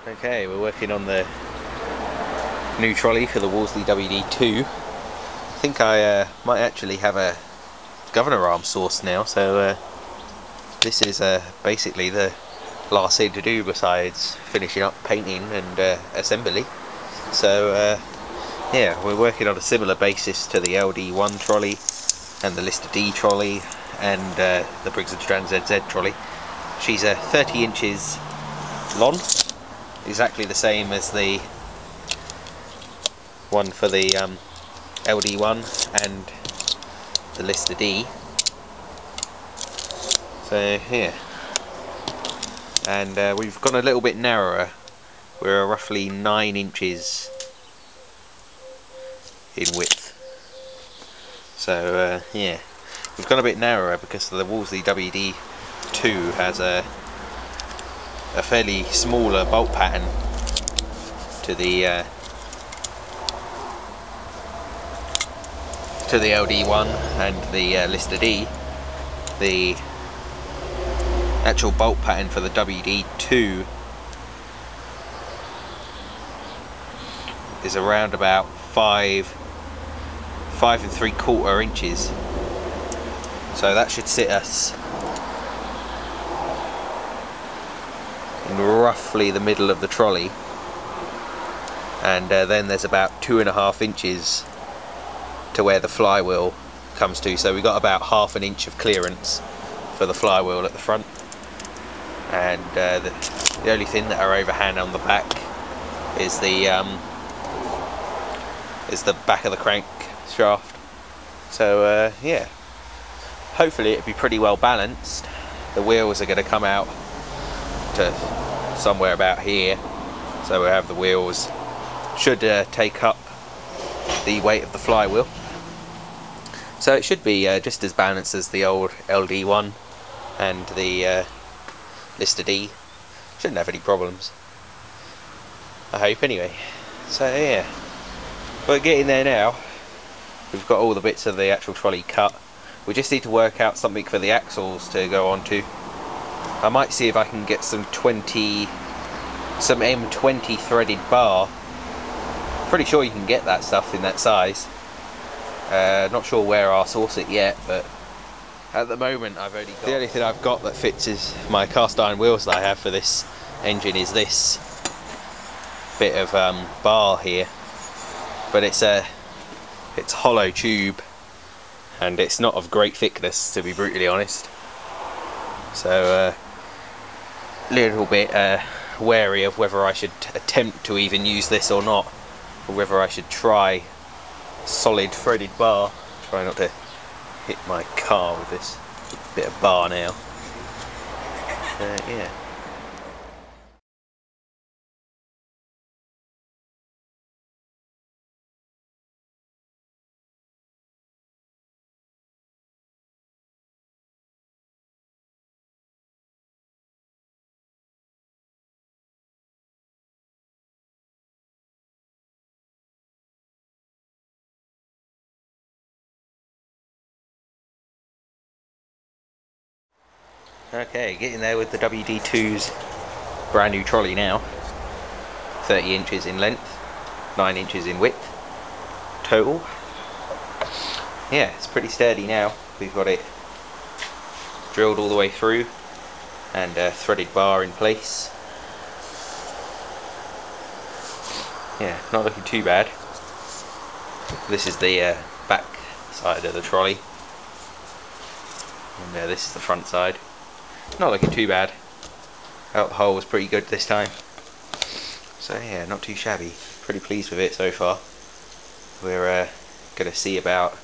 Okay, we're working on the new trolley for the Wolseley WD2. I think I might actually have a governor arm sourced now, so this is basically the last thing to do besides finishing up painting and assembly. So yeah, we're working on a similar basis to the LD1 trolley and the Lister D trolley and the Briggs & Strand ZZ trolley. She's 30 inches long, exactly the same as the one for the LD1 and the Lister D. So here, and we've gone a little bit narrower. We're roughly 9 inches in width. So yeah, we've gone a bit narrower because the Wolseley WD2 has a fairly smaller bolt pattern to the LD1 and the Lister D. The actual bolt pattern for the WD2 is around about 5 3/4 inches, so that should sit us in roughly the middle of the trolley, and then there's about 2.5 inches to where the flywheel comes to, so we got about 1/2 inch of clearance for the flywheel at the front, and the only thing that are overhand on the back is the back of the crank shaft. So yeah, hopefully it'll be pretty well balanced. The wheels are going to come out to somewhere about here, so we have the wheels should take up the weight of the flywheel, so it should be just as balanced as the old LD1 and the Lister D. Shouldn't have any problems, I hope, anyway. So yeah, we're getting there now. We've got all the bits of the actual trolley cut. We just need to work out something for the axles to go onto. I might see if I can get some M20 threaded bar. Pretty sure you can get that stuff in that size. Not sure where I'll source it yet, but at the moment I've only got... The only thing I've got that fits is my cast iron wheels that I have for this engine is this bit of bar here, but it's hollow tube and it's not of great thickness, to be brutally honest. So a little bit wary of whether I should attempt to even use this or not, or whether I should try solid threaded bar. Try not to hit my car with this bit of bar now. Yeah. Okay, getting there with the WD2's brand new trolley now. 30 inches in length, 9 inches in width total. Yeah, it's pretty sturdy now. We've got it drilled all the way through and threaded bar in place. Yeah, not looking too bad. This is the back side of the trolley, and this is the front side. Not looking too bad. Out the hole was pretty good this time. So yeah, not too shabby. Pretty pleased with it so far. We're going to see about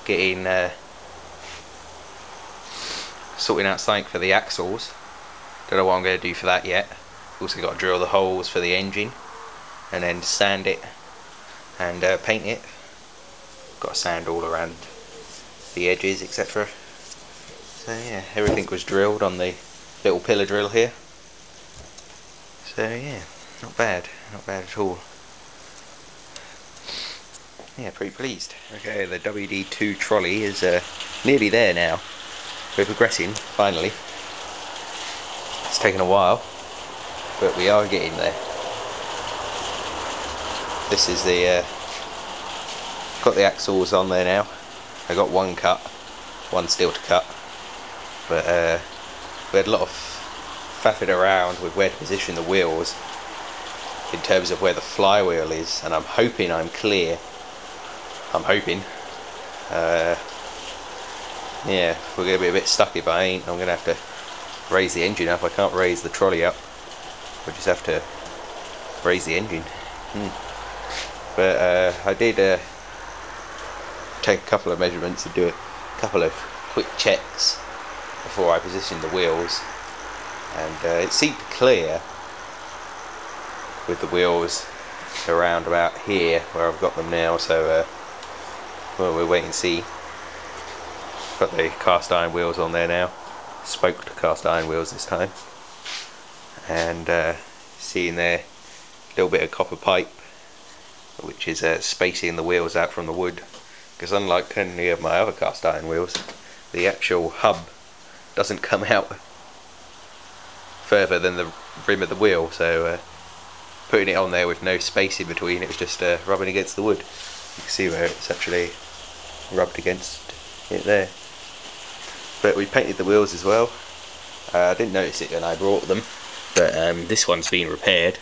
getting sorting out something for the axles. Don't know what I'm going to do for that yet. Also got to drill the holes for the engine and then sand it and paint it. Got to sand all around the edges, etc. So yeah, everything was drilled on the little pillar drill here. So yeah, not bad at all. Yeah, pretty pleased. Okay, the WD2 trolley is nearly there now. We're progressing, finally. It's taken a while. but we are getting there. This is the got the axles on there now. I got one cut, one still to cut, but we had a lot of faffing around with where to position the wheels in terms of where the flywheel is, and I'm hoping I'm clear. I'm hoping. Yeah, we're going to be a bit stuck if I ain't. I'm going to have to raise the engine up. I can't raise the trolley up. We'll just have to raise the engine. But I did take a couple of measurements and do a couple of quick checks before I positioned the wheels, and it seemed clear with the wheels around about here where I've got them now. So well, we'll wait and see. Got the cast iron wheels on there now, spoked cast iron wheels this time, and seeing there a little bit of copper pipe which is spacing the wheels out from the wood, because unlike any of my other cast iron wheels, the actual hub doesn't come out further than the rim of the wheel, so putting it on there with no space in between, it was just rubbing against the wood. You can see where it's actually rubbed against it there. But we painted the wheels as well. I didn't notice it when I brought them, but this one's been repaired.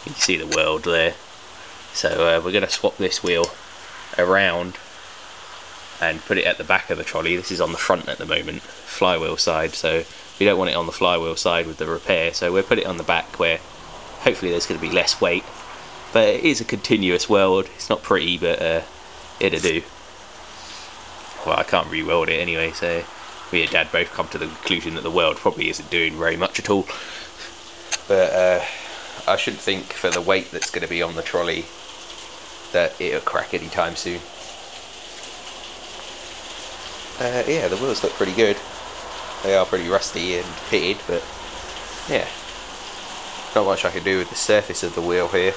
You can see the weld there. So we're going to swap this wheel around and put it at the back of the trolley. This is on the front at the moment, flywheel side, so we don't want it on the flywheel side with the repair, so we'll put it on the back where hopefully there's going to be less weight. But it is a continuous weld. It's not pretty, but it'll do. Well, I can't re-weld it anyway, so me and Dad both come to the conclusion that the weld probably isn't doing very much at all. But I shouldn't think, for the weight that's going to be on the trolley, that it'll crack anytime soon. Yeah, the wheels look pretty good. They are pretty rusty and pitted, but yeah, not much I can do with the surface of the wheel here.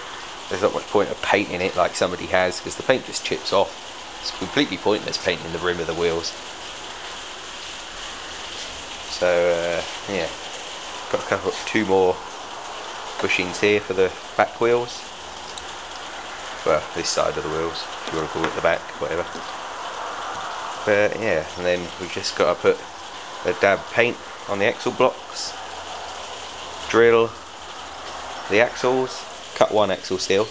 There's not much point of painting it like somebody has, because the paint just chips off. It's completely pointless painting the rim of the wheels. So yeah, got two more bushings here for the back wheels. Well, this side of the wheels, if you want to call it the back, whatever. But yeah, and then we've just got to put a dab paint on the axle blocks, drill the axles, cut one axle steel,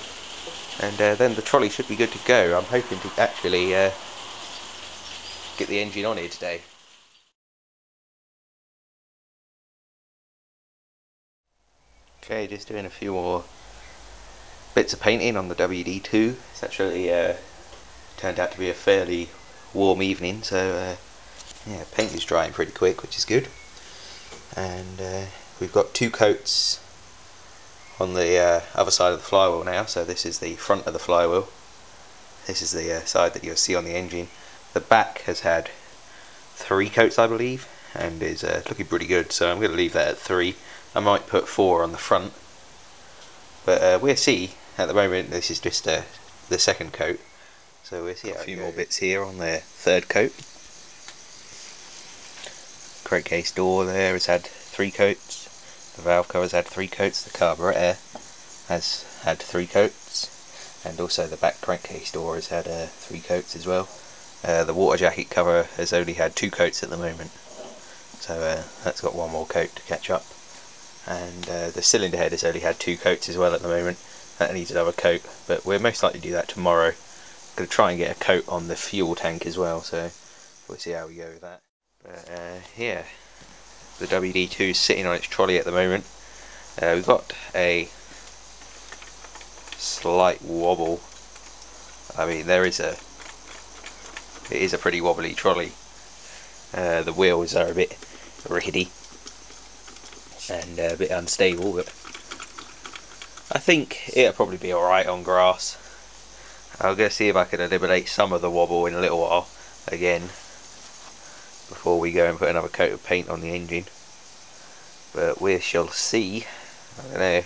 and then the trolley should be good to go. I'm hoping to actually get the engine on here today. Okay, just doing a few more bits of painting on the WD2. It's actually turned out to be a fairly warm evening, so yeah, paint is drying pretty quick, which is good. And we've got two coats on the other side of the flywheel now. So this is the front of the flywheel, this is the side that you'll see on the engine. The back has had 3 coats, I believe, and is looking pretty good, so I'm going to leave that at 3. I might put 4 on the front, but we'll see. At the moment this is just the second coat, so we'll see. A few more bits here on the third coat. Crankcase door there has had 3 coats, the valve cover's had 3 coats, the carburetor has had 3 coats, and also the back crankcase door has had 3 coats as well. The water jacket cover has only had 2 coats at the moment, so that's got 1 more coat to catch up. And the cylinder head has only had 2 coats as well at the moment. That needs another coat, but we'll most likely do that tomorrow. I'm going to try and get a coat on the fuel tank as well, so we'll see how we go with that. But yeah, the WD2 is sitting on its trolley at the moment. We've got a slight wobble. I mean, it is a pretty wobbly trolley. The wheels are a bit rickety and a bit unstable, but I think it'll probably be alright on grass. I'll go see if I can eliminate some of the wobble in a little while again before we go and put another coat of paint on the engine, but we shall see. I don't know,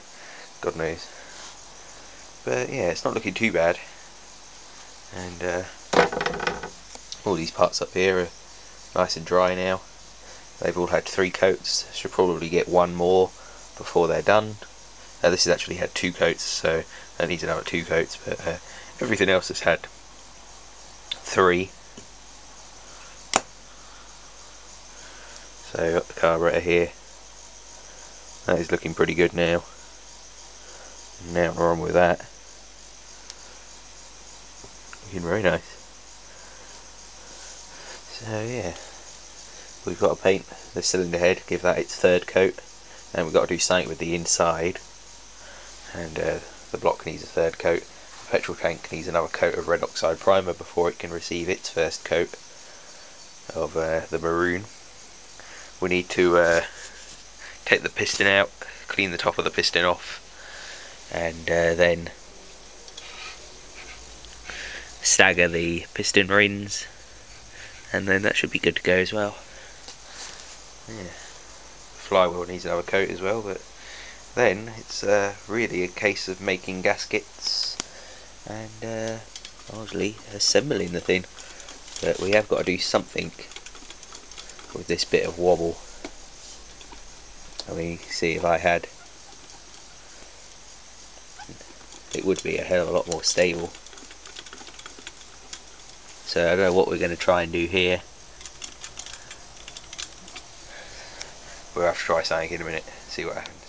God knows. But yeah, it's not looking too bad, and all these parts up here are nice and dry now. They've all had 3 coats, should probably get 1 more before they're done, This has actually had 2 coats, so it needs another 2 coats, but everything else has had 3. So got the carburetor here. That is looking pretty good now. Now we're on with that. Looking very nice. So yeah, we've got to paint the cylinder head, give that its 3rd coat, and we've got to do something with the inside. And the block needs a 3rd coat. The petrol tank needs another coat of red oxide primer before it can receive its 1st coat of the maroon. We need to take the piston out, clean the top of the piston off, and then stagger the piston rings, and then that should be good to go as well. Yeah. Flywheel needs another coat as well, but then it's really a case of making gaskets and largely assembling the thing. But we have got to do something with this bit of wobble. I mean, see, if I had, it would be a hell of a lot more stable. So I don't know what we're going to try and do here. We'll have to try something in a minute, see what happens.